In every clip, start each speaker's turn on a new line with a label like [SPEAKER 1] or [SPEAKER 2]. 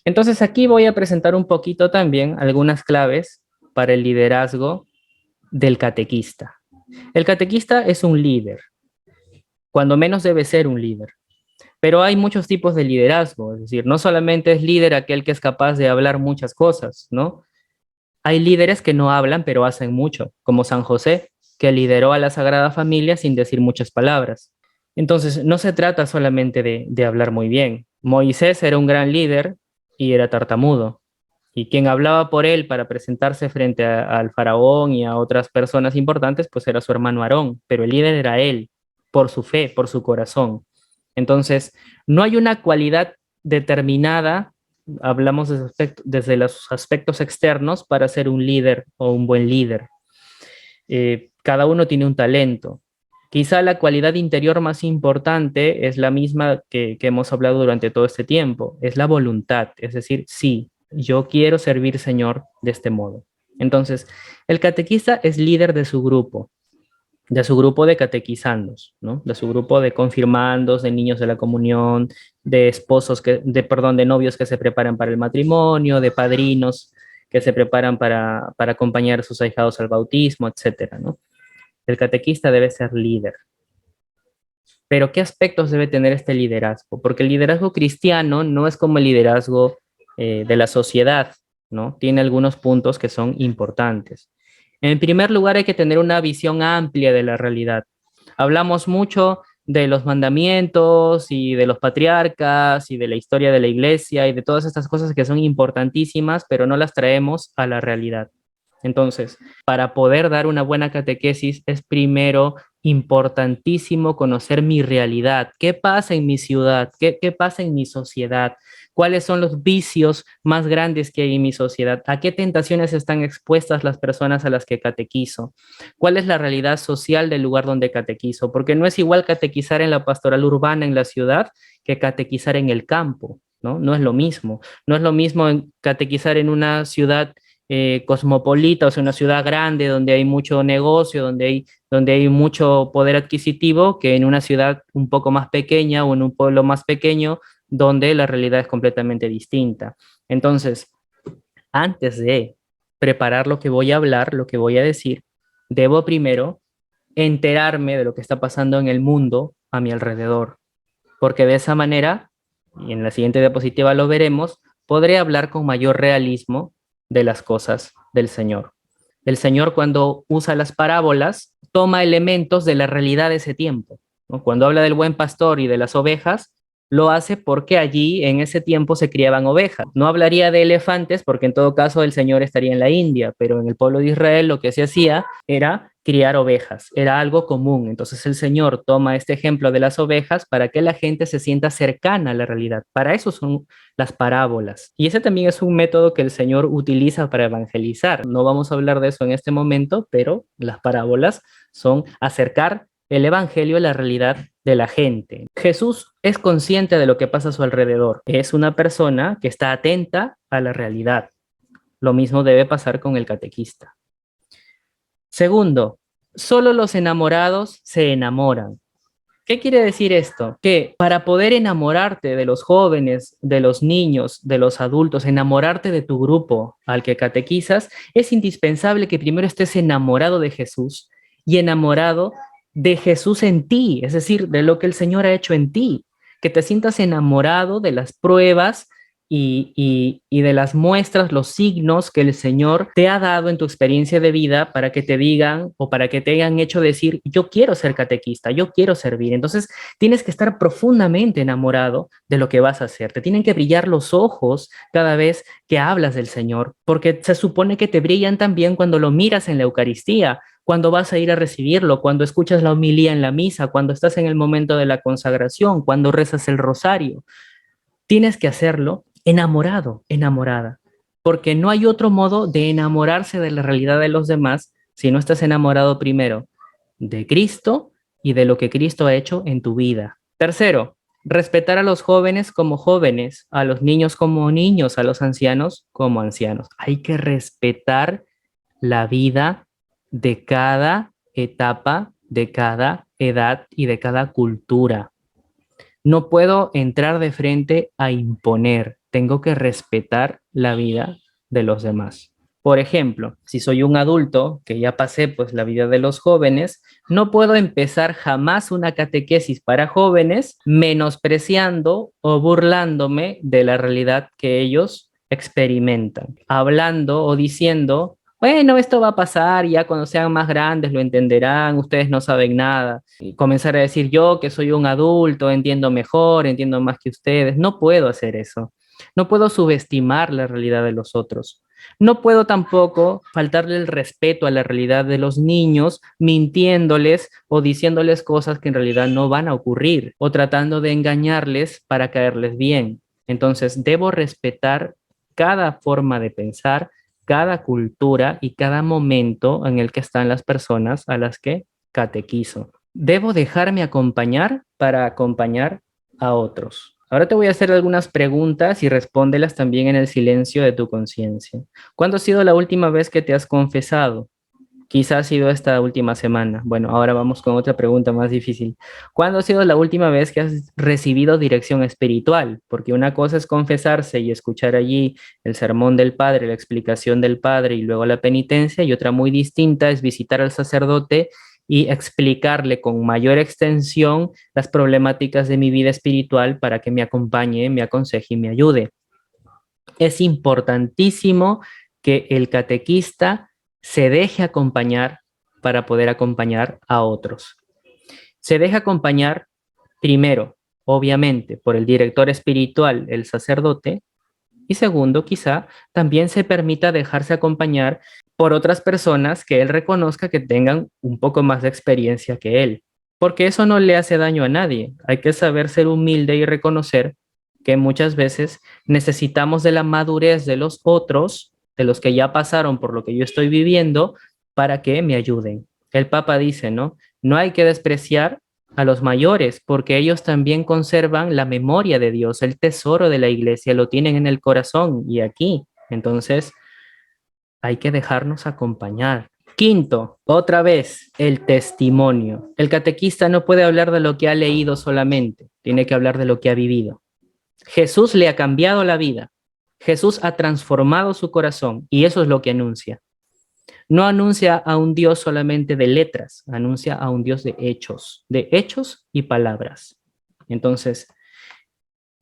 [SPEAKER 1] Entonces aquí voy a presentar un poquito también algunas claves para el liderazgo del catequista. El catequista es un líder, cuando menos debe ser un líder. Pero hay muchos tipos de liderazgo, es decir, no solamente es líder aquel que es capaz de hablar muchas cosas, ¿no? Hay líderes que no hablan, pero hacen mucho, como San José, que lideró a la Sagrada Familia sin decir muchas palabras. Entonces, no se trata solamente de hablar muy bien. Moisés era un gran líder y era tartamudo. Y quien hablaba por él para presentarse frente al faraón y a otras personas importantes, pues era su hermano Aarón, pero el líder era él, por su fe, por su corazón. Entonces, no hay una cualidad determinada, hablamos desde los aspectos externos para ser un líder o un buen líder. Cada uno tiene un talento. Quizá la cualidad interior más importante es la misma que hemos hablado durante todo este tiempo, es la voluntad, es decir, sí, yo quiero servir, Señor, de este modo. Entonces, el catequista es líder de su grupo de catequizandos, ¿no? De su grupo de confirmandos, de niños de la comunión, de esposos perdón, de novios que se preparan para el matrimonio, de padrinos que se preparan para acompañar a sus ahijados al bautismo, etcétera, ¿no? El catequista debe ser líder. Pero ¿qué aspectos debe tener este liderazgo? Porque el liderazgo cristiano no es como el liderazgo de la sociedad, ¿no? Tiene algunos puntos que son importantes. En primer lugar, hay que tener una visión amplia de la realidad. Hablamos mucho de los mandamientos y de los patriarcas y de la historia de la iglesia y de todas estas cosas que son importantísimas, pero no las traemos a la realidad. Entonces, para poder dar una buena catequesis es primero importantísimo conocer mi realidad. ¿Qué pasa en mi ciudad? ¿Qué pasa en mi sociedad? ¿Cuáles son los vicios más grandes que hay en mi sociedad? ¿A qué tentaciones están expuestas las personas a las que catequizo? ¿Cuál es la realidad social del lugar donde catequizo? Porque no es igual catequizar en la pastoral urbana en la ciudad que catequizar en el campo, ¿no? No es lo mismo. No es lo mismo catequizar en una ciudad cosmopolita, o sea, una ciudad grande donde hay mucho negocio, donde hay mucho poder adquisitivo, que en una ciudad un poco más pequeña o en un pueblo más pequeño, donde la realidad es completamente distinta. Entonces, antes de preparar lo que voy a hablar, lo que voy a decir, debo primero enterarme de lo que está pasando en el mundo a mi alrededor, porque de esa manera, y en la siguiente diapositiva lo veremos, podré hablar con mayor realismo de las cosas del Señor. El Señor, cuando usa las parábolas, toma elementos de la realidad de ese tiempo, ¿no? Cuando habla del buen pastor y de las ovejas, lo hace porque allí en ese tiempo se criaban ovejas. No hablaría de elefantes porque en todo caso el Señor estaría en la India, pero en el pueblo de Israel lo que se hacía era criar ovejas, era algo común. Entonces el Señor toma este ejemplo de las ovejas para que la gente se sienta cercana a la realidad. Para eso son las parábolas. Y ese también es un método que el Señor utiliza para evangelizar. No vamos a hablar de eso en este momento, pero las parábolas son acercar el evangelio a la realidad de la gente. Jesús es consciente de lo que pasa a su alrededor. Es una persona que está atenta a la realidad. Lo mismo debe pasar con el catequista. Segundo, solo los enamorados se enamoran. ¿Qué quiere decir esto? Que para poder enamorarte de los jóvenes, de los niños, de los adultos, enamorarte de tu grupo al que catequizas, es indispensable que primero estés enamorado de Jesús y enamorado de Jesús en ti, es decir, de lo que el Señor ha hecho en ti, que te sientas enamorado de las pruebas y de las muestras, los signos que el Señor te ha dado en tu experiencia de vida para que te digan o para que te hayan hecho decir, yo quiero ser catequista, yo quiero servir. Entonces tienes que estar profundamente enamorado de lo que vas a hacer. Te tienen que brillar los ojos cada vez que hablas del Señor, porque se supone que te brillan también cuando lo miras en la Eucaristía, cuando vas a ir a recibirlo, cuando escuchas la homilía en la misa, cuando estás en el momento de la consagración, cuando rezas el rosario. Tienes que hacerlo enamorado, enamorada, porque no hay otro modo de enamorarse de la realidad de los demás si no estás enamorado primero de Cristo y de lo que Cristo ha hecho en tu vida. Tercero, respetar a los jóvenes como jóvenes, a los niños como niños, a los ancianos como ancianos. Hay que respetar la vida de cada etapa, de cada edad y de cada cultura. No puedo entrar de frente a imponer. tengo que respetar la vida de los demás. Por ejemplo, si soy un adulto que ya pasé pues la vida de los jóvenes, no puedo empezar jamás una catequesis para jóvenes menospreciando o burlándome de la realidad que ellos experimentan, hablando o diciendo, bueno, esto va a pasar, ya cuando sean más grandes lo entenderán, ustedes no saben nada. Y comenzar a decir yo que soy un adulto, entiendo mejor, entiendo más que ustedes. No puedo hacer eso. No puedo subestimar la realidad de los otros. No puedo tampoco faltarle el respeto a la realidad de los niños, mintiéndoles o diciéndoles cosas que en realidad no van a ocurrir o tratando de engañarles para caerles bien. Entonces, debo respetar cada forma de pensar, cada cultura y cada momento en el que están las personas a las que catequizo. Debo dejarme acompañar para acompañar a otros. Ahora te voy a hacer algunas preguntas y respóndelas también en el silencio de tu conciencia. ¿Cuándo ha sido la última vez que te has confesado? Quizás ha sido esta última semana. Bueno, ahora vamos con otra pregunta más difícil. ¿Cuándo ha sido la última vez que has recibido dirección espiritual? Porque una cosa es confesarse y escuchar allí el sermón del Padre, la explicación del Padre y luego la penitencia, y otra muy distinta es visitar al sacerdote y explicarle con mayor extensión las problemáticas de mi vida espiritual para que me acompañe, me aconseje y me ayude. Es importantísimo que el catequista se deje acompañar para poder acompañar a otros. Se deja acompañar primero, obviamente, por el director espiritual, el sacerdote, y segundo, quizá también se permita dejarse acompañar por otras personas que él reconozca que tengan un poco más de experiencia que él, porque eso no le hace daño a nadie. Hay que saber ser humilde y reconocer que muchas veces necesitamos de la madurez de los otros, de los que ya pasaron por lo que yo estoy viviendo, para que me ayuden. El Papa dice, ¿no? No hay que despreciar a los mayores, porque ellos también conservan la memoria de Dios, el tesoro de la iglesia, lo tienen en el corazón y aquí. Entonces, hay que dejarnos acompañar. Quinto, otra vez, el testimonio. El catequista no puede hablar de lo que ha leído solamente, tiene que hablar de lo que ha vivido. Jesús le ha cambiado la vida. Jesús ha transformado su corazón y eso es lo que anuncia. No anuncia a un Dios solamente de letras, anuncia a un Dios de hechos y palabras. Entonces,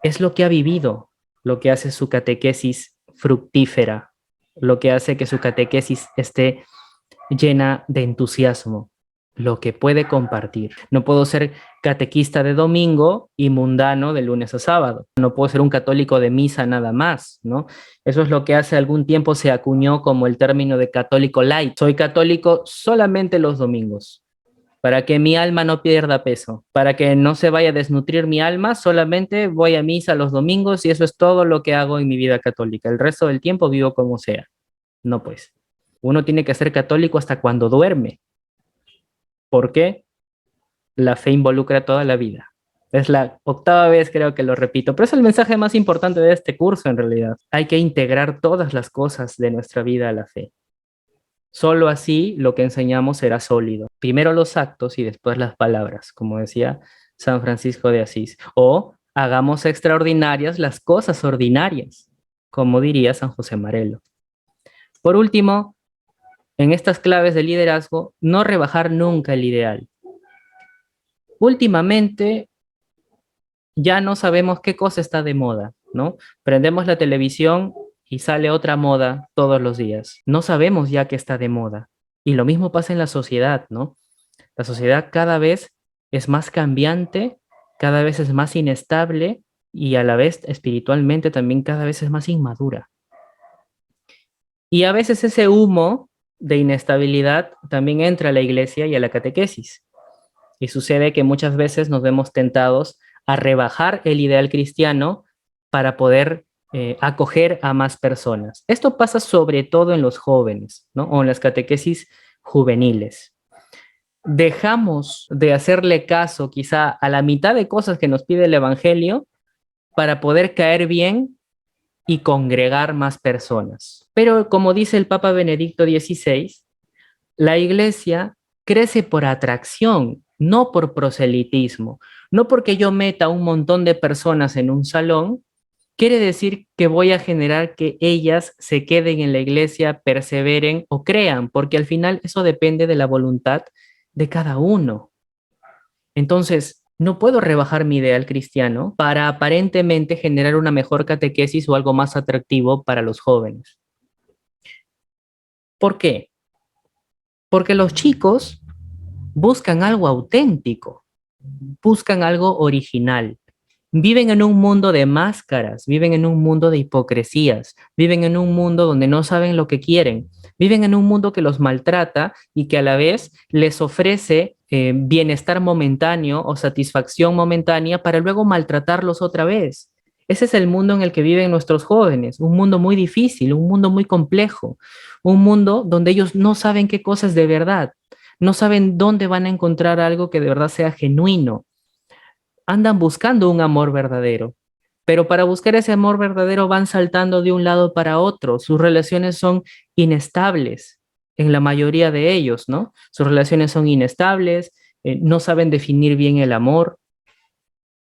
[SPEAKER 1] es lo que ha vivido, lo que hace su catequesis fructífera, lo que hace que su catequesis esté llena de entusiasmo, lo que puede compartir. No puedo ser catequista de domingo y mundano de lunes a sábado. No puedo ser un católico de misa nada más, ¿no? Eso es lo que hace algún tiempo se acuñó como el término de católico light. Soy católico solamente los domingos, para que mi alma no pierda peso, para que no se vaya a desnutrir mi alma, solamente voy a misa los domingos y eso es todo lo que hago en mi vida católica. El resto del tiempo vivo como sea. No, pues. Uno tiene que ser católico hasta cuando duerme, porque la fe involucra toda la vida. Es la octava vez creo que lo repito, pero es el mensaje más importante de este curso en realidad. Hay que integrar todas las cosas de nuestra vida a la fe. Solo así lo que enseñamos será sólido. Primero los actos y después las palabras, como decía San Francisco de Asís. O hagamos extraordinarias las cosas ordinarias, como diría San José Marelo. Por último, en estas claves de liderazgo, no rebajar nunca el ideal. Últimamente ya no sabemos qué cosa está de moda, ¿no? Prendemos la televisión y sale otra moda todos los días. No sabemos ya qué está de moda. Y lo mismo pasa en la sociedad, ¿no? La sociedad cada vez es más cambiante, cada vez es más inestable y a la vez espiritualmente también cada vez es más inmadura. Y a veces ese humo de inestabilidad también entra a la iglesia y a la catequesis. Y sucede que muchas veces nos vemos tentados a rebajar el ideal cristiano para poder acoger a más personas. Esto pasa sobre todo en los jóvenes, ¿no? O en las catequesis juveniles. Dejamos de hacerle caso quizá a la mitad de cosas que nos pide el Evangelio para poder caer bien y congregar más personas. Pero como dice el Papa Benedicto XVI, la iglesia crece por atracción, no por proselitismo, no porque yo meta un montón de personas en un salón quiere decir que voy a generar que ellas se queden en la iglesia, perseveren o crean, porque al final eso depende de la voluntad de cada uno. Entonces, no puedo rebajar mi ideal cristiano para aparentemente generar una mejor catequesis o algo más atractivo para los jóvenes. ¿Por qué? Porque los chicos buscan algo auténtico, buscan algo original. Viven en un mundo de máscaras, viven en un mundo de hipocresías, viven en un mundo donde no saben lo que quieren, viven en un mundo que los maltrata y que a la vez les ofrece bienestar momentáneo o satisfacción momentánea para luego maltratarlos otra vez. Ese es el mundo en el que viven nuestros jóvenes, un mundo muy difícil, un mundo muy complejo, un mundo donde ellos no saben qué cosa es de verdad, no saben dónde van a encontrar algo que de verdad sea genuino. Andan buscando un amor verdadero, pero para buscar ese amor verdadero van saltando de un lado para otro. Sus relaciones son inestables en la mayoría de ellos, ¿no? Sus relaciones son inestables, no saben definir bien el amor,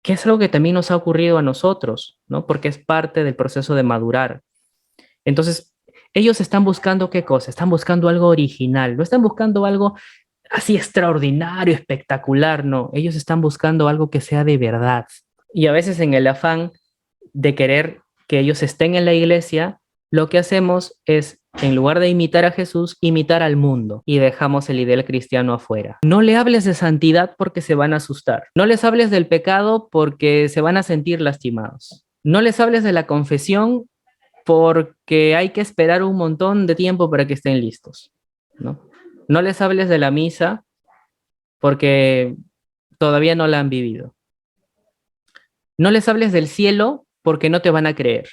[SPEAKER 1] que es algo que también nos ha ocurrido a nosotros, ¿no? Porque es parte del proceso de madurar. Entonces, ellos están buscando qué cosa, están buscando algo original, no están buscando algo así extraordinario, espectacular, no, ellos están buscando algo que sea de verdad. Y a veces en el afán de querer que ellos estén en la iglesia, lo que hacemos es, en lugar de imitar a Jesús, imitar al mundo y dejamos el ideal cristiano afuera. No le hables de santidad porque se van a asustar. No les hables del pecado porque se van a sentir lastimados. No les hables de la confesión porque hay que esperar un montón de tiempo para que estén listos, ¿no? No les hables de la misa porque todavía no la han vivido. No les hables del cielo porque no te van a creer.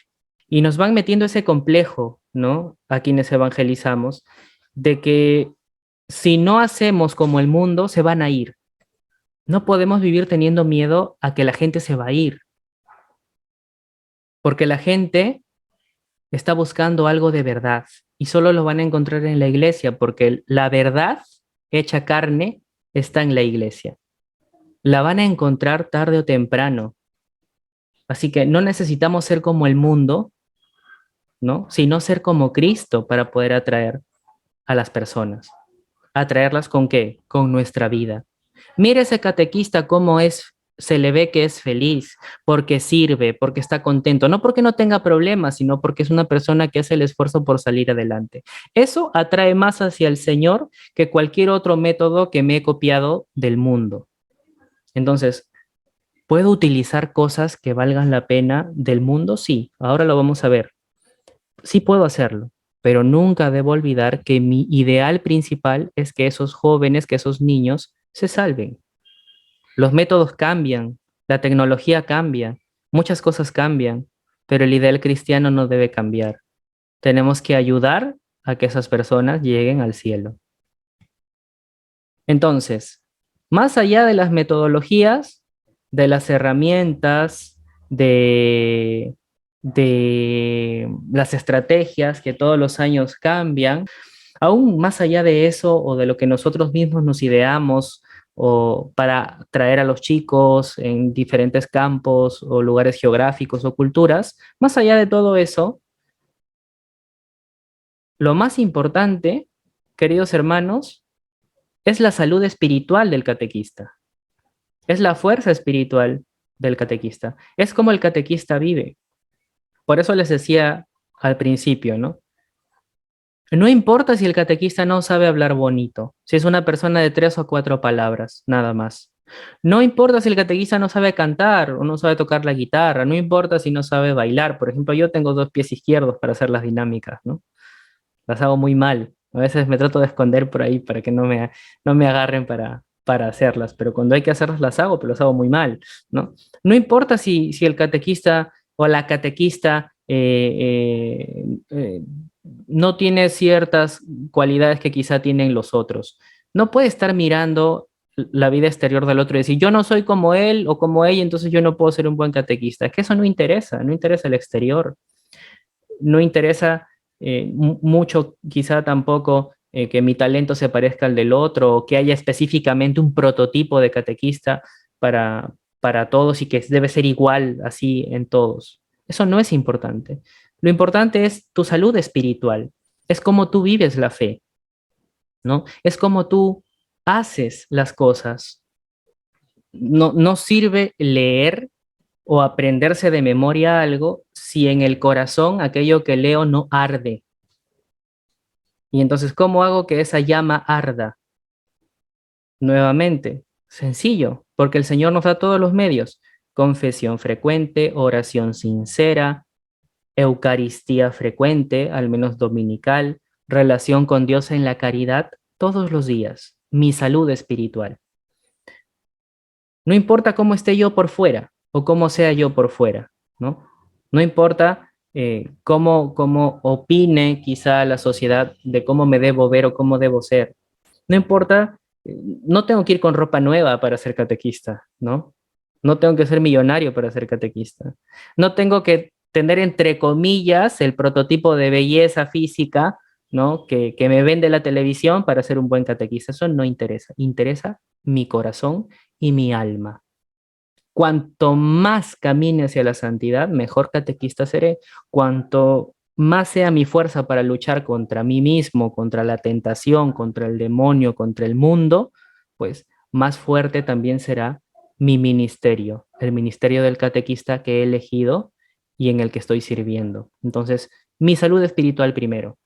[SPEAKER 1] Y nos van metiendo ese complejo, ¿no? A quienes evangelizamos, de que si no hacemos como el mundo, se van a ir. No podemos vivir teniendo miedo a que la gente se va a ir, porque la gente está buscando algo de verdad y solo lo van a encontrar en la iglesia, porque la verdad hecha carne está en la iglesia. La van a encontrar tarde o temprano. Así que no necesitamos ser como el mundo, ¿no? Sino ser como Cristo para poder atraer a las personas. ¿Atraerlas con qué? Con nuestra vida. Mire ese catequista cómo es, se le ve que es feliz, porque sirve, porque está contento, no porque no tenga problemas, sino porque es una persona que hace el esfuerzo por salir adelante. Eso atrae más hacia el Señor que cualquier otro método que me he copiado del mundo. Entonces, ¿puedo utilizar cosas que valgan la pena del mundo? Sí, ahora lo vamos a ver. Sí puedo hacerlo, pero nunca debo olvidar que mi ideal principal es que esos jóvenes, que esos niños se salven. Los métodos cambian, la tecnología cambia, muchas cosas cambian, pero el ideal cristiano no debe cambiar. Tenemos que ayudar a que esas personas lleguen al cielo. Entonces, más allá de las metodologías, de las herramientas, de las estrategias que todos los años cambian, aún más allá de eso o de lo que nosotros mismos nos ideamos o para traer a los chicos en diferentes campos o lugares geográficos o culturas, más allá de todo eso, lo más importante, queridos hermanos, es la salud espiritual del catequista, es la fuerza espiritual del catequista, es como el catequista vive. Por eso les decía al principio, ¿no? No importa si el catequista no sabe hablar bonito, si es una persona de 3 o 4 palabras, nada más. No importa si el catequista no sabe cantar o no sabe tocar la guitarra, no importa si no sabe bailar. Por ejemplo, yo tengo 2 pies izquierdos para hacer las dinámicas, ¿no? Las hago muy mal. A veces me trato de esconder por ahí para que no me agarren para hacerlas, pero cuando hay que hacerlas las hago, pero las hago muy mal, ¿no? No importa si el catequista o la catequista no tiene ciertas cualidades que quizá tienen los otros. No puede estar mirando la vida exterior del otro y decir, yo no soy como él o como ella, entonces yo no puedo ser un buen catequista. Es que eso no interesa, no interesa el exterior, no interesa mucho, quizá tampoco que mi talento se parezca al del otro o que haya específicamente un prototipo de catequista para todos y que debe ser igual así en todos. Eso no es importante. Lo importante es tu salud espiritual. Es cómo tú vives la fe, ¿no? Es cómo tú haces las cosas. No sirve leer o aprenderse de memoria algo si en el corazón aquello que leo no arde. Y entonces, ¿cómo hago que esa llama arda? Nuevamente, sencillo, porque el Señor nos da todos los medios. Confesión frecuente, oración sincera, Eucaristía frecuente, al menos dominical, relación con Dios en la caridad todos los días, mi salud espiritual. No importa cómo esté yo por fuera o cómo sea yo por fuera, ¿no? No importa cómo opine quizá la sociedad de cómo me debo ver o cómo debo ser. No importa, no tengo que ir con ropa nueva para ser catequista, ¿no? No tengo que ser millonario para ser catequista. No tengo que tener, entre comillas, el prototipo de belleza física, ¿no? Que me vende la televisión para ser un buen catequista. Eso no interesa. Interesa mi corazón y mi alma. Cuanto más camine hacia la santidad, mejor catequista seré. Cuanto más sea mi fuerza para luchar contra mí mismo, contra la tentación, contra el demonio, contra el mundo, pues más fuerte también será mi ministerio, el ministerio del catequista que he elegido y en el que estoy sirviendo. Entonces, mi salud espiritual primero.